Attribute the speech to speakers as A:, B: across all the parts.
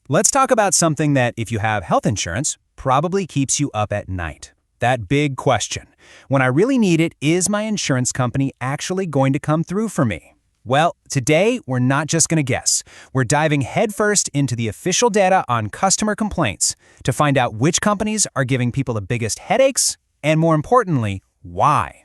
A: Let's talk about something that, if you have health insurance, probably keeps you up at night. That big question. When I really need it, is my insurance company actually going to come through for me? Well, today, we're not just going to guess. We're diving headfirst into the official data on customer complaints to find out which companies are giving people the biggest headaches, and more importantly, why.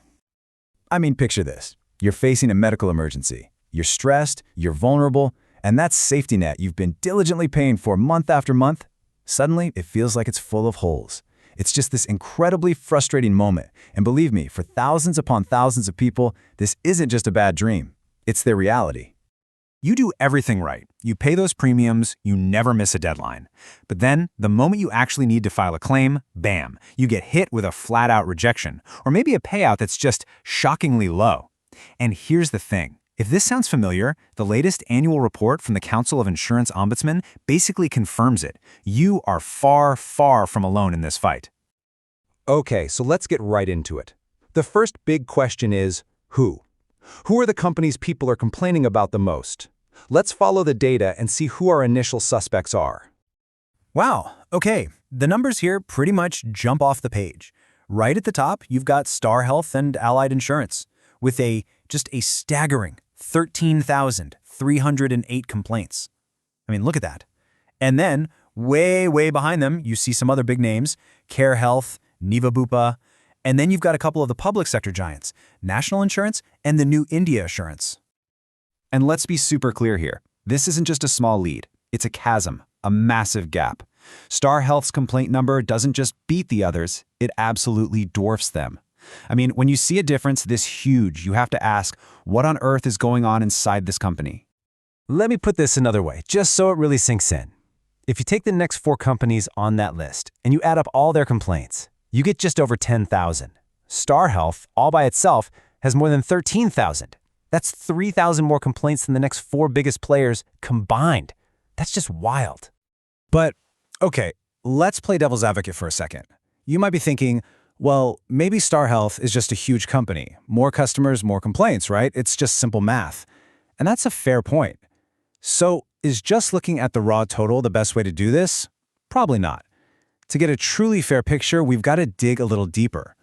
B: I mean, picture this. You're facing a medical emergency. You're stressed, you're vulnerable, and that safety net you've been diligently paying for month after month, suddenly it feels like it's full of holes. It's just this incredibly frustrating moment. And believe me, for thousands upon thousands of people, this isn't just a bad dream. It's their reality.
A: You do everything right. You pay those premiums, you never miss a deadline. But then, the moment you actually need to file a claim, bam, you get hit with a flat-out rejection, or maybe a payout that's just shockingly low. And here's the thing. If this sounds familiar, the latest annual report from the Council of Insurance Ombudsman basically confirms it. You are far, far from alone in this fight.
C: Okay, so let's get right into it. The first big question is, who? Who are the companies people are complaining about the most? Let's follow the data and see who our initial suspects are.
A: Wow, okay, the numbers here pretty much jump off the page. Right at the top, you've got Star Health and Allied Insurance, with just a staggering 13,308 complaints. I mean, look at that. And then, way, way behind them, you see some other big names, Care Health, Niva, Bupa, and then you've got a couple of the public sector giants, National Insurance and the new India Assurance.
B: And let's be super clear here. This isn't just a small lead. It's a chasm, a massive gap. Star Health's complaint number doesn't just beat the others, it absolutely dwarfs them. I mean, when you see a difference this huge, you have to ask, what on earth is going on inside this company?
C: Let me put this another way, just so it really sinks in. If you take the next 4 companies on that list and you add up all their complaints, you get just over 10,000. Star Health, all by itself, has more than 13,000. That's 3,000 more complaints than the next 4 biggest players combined. That's just wild.
A: But, okay, let's play devil's advocate for a second. You might be thinking, well, maybe Star Health is just a huge company. More customers, more complaints, right? It's just simple math. And that's a fair point. So, is just looking at the raw total the best way to do this? Probably not. To get a truly fair picture, we've got to dig a little deeper.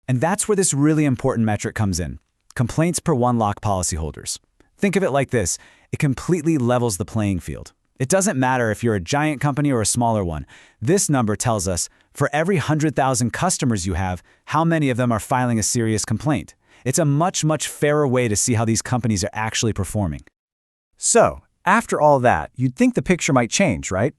B: And that's where this really important metric comes in. Complaints per 1 lakh policyholders. Think of it like this. It completely levels the playing field. It doesn't matter if you're a giant company or a smaller one. This number tells us, for every 100,000 customers you have, how many of them are filing a serious complaint. It's a much, much fairer way to see how these companies are actually performing. So, after all that, you'd think the picture might change, right?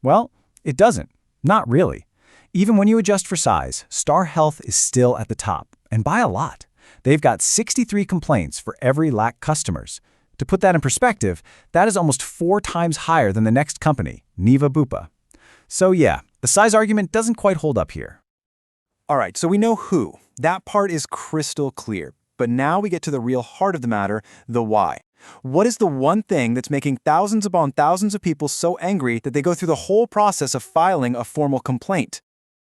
B: Well, it doesn't. Not really. Even when you adjust for size, Star Health is still at the top, and by a lot. They've got 63 complaints for every lakh customers. To put that in perspective, that is almost 4 times higher than the next company, Niva Bupa. So yeah, the size argument doesn't quite hold up here.
D: All right, so we know who. That part is crystal clear. But now we get to the real heart of the matter, the why. What is the one thing that's making thousands upon thousands of people so angry that they go through the whole process of filing a formal complaint?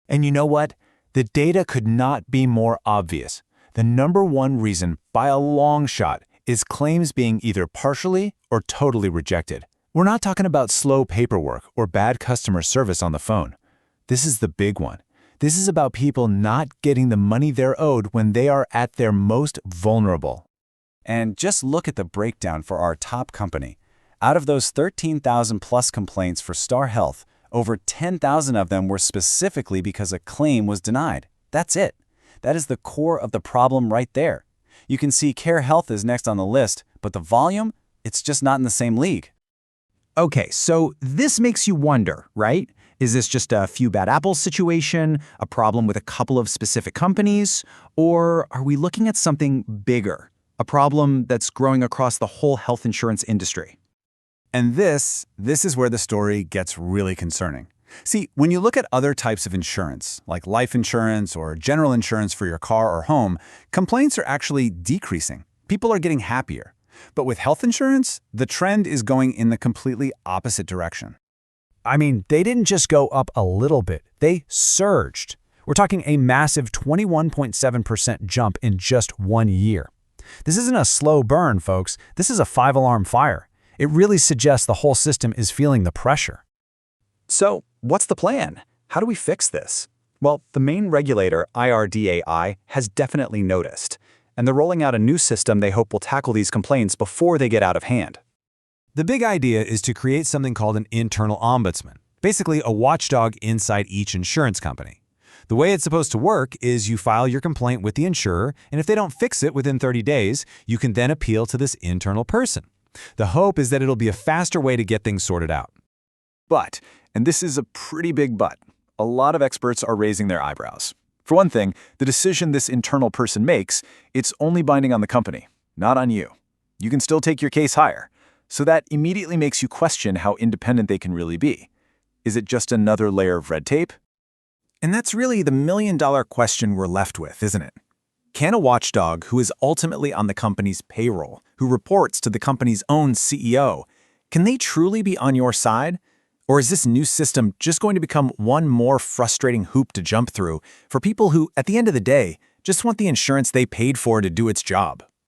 A: And you know what? The data could not be more obvious. The number one reason, by a long shot, is claims being either partially or totally rejected. We're not talking about slow paperwork or bad customer service on the phone. This is the big one. This is about people not getting the money they're owed when they are at their most vulnerable.
B: And just look at the breakdown for our top company. Out of those 13,000 plus complaints for Star Health, over 10,000 of them were specifically because a claim was denied. That's it. That is the core of the problem right there. You can see Care Health is next on the list, but the volume, it's just not in the same league.
A: Okay, so this makes you wonder, right? Is this just a few bad apples situation, a problem with a couple of specific companies, or are we looking at something bigger, a problem that's growing across the whole health insurance industry?
B: And this is where the story gets really concerning. See, when you look at other types of insurance, like life insurance or general insurance for your car or home, complaints are actually decreasing. People are getting happier. But with health insurance, the trend is going in the completely opposite direction.
C: I mean, they didn't just go up a little bit, they surged. We're talking a massive 21.7% jump in just 1 year. This isn't a slow burn, folks. This is a 5-alarm fire. It really suggests the whole system is feeling the pressure.
D: So, what's the plan? How do we fix this? Well, the main regulator, IRDAI, has definitely noticed, and they're rolling out a new system they hope will tackle these complaints before they get out of hand.
C: The big idea is to create something called an internal ombudsman, basically a watchdog inside each insurance company. The way it's supposed to work is you file your complaint with the insurer, and if they don't fix it within 30 days, you can then appeal to this internal person. The hope is that it'll be a faster way to get things sorted out.
D: But, and this is a pretty big but, a lot of experts are raising their eyebrows. For one thing, the decision this internal person makes, it's only binding on the company, not on you. You can still take your case higher. So that immediately makes you question how independent they can really be. Is it just another layer of red tape?
A: And that's really the million-dollar question we're left with, isn't it? Can a watchdog who is ultimately on the company's payroll, who reports to the company's own CEO, can they truly be on your side? Or is this new system just going to become one more frustrating hoop to jump through for people who, at the end of the day, just want the insurance they paid for to do its job?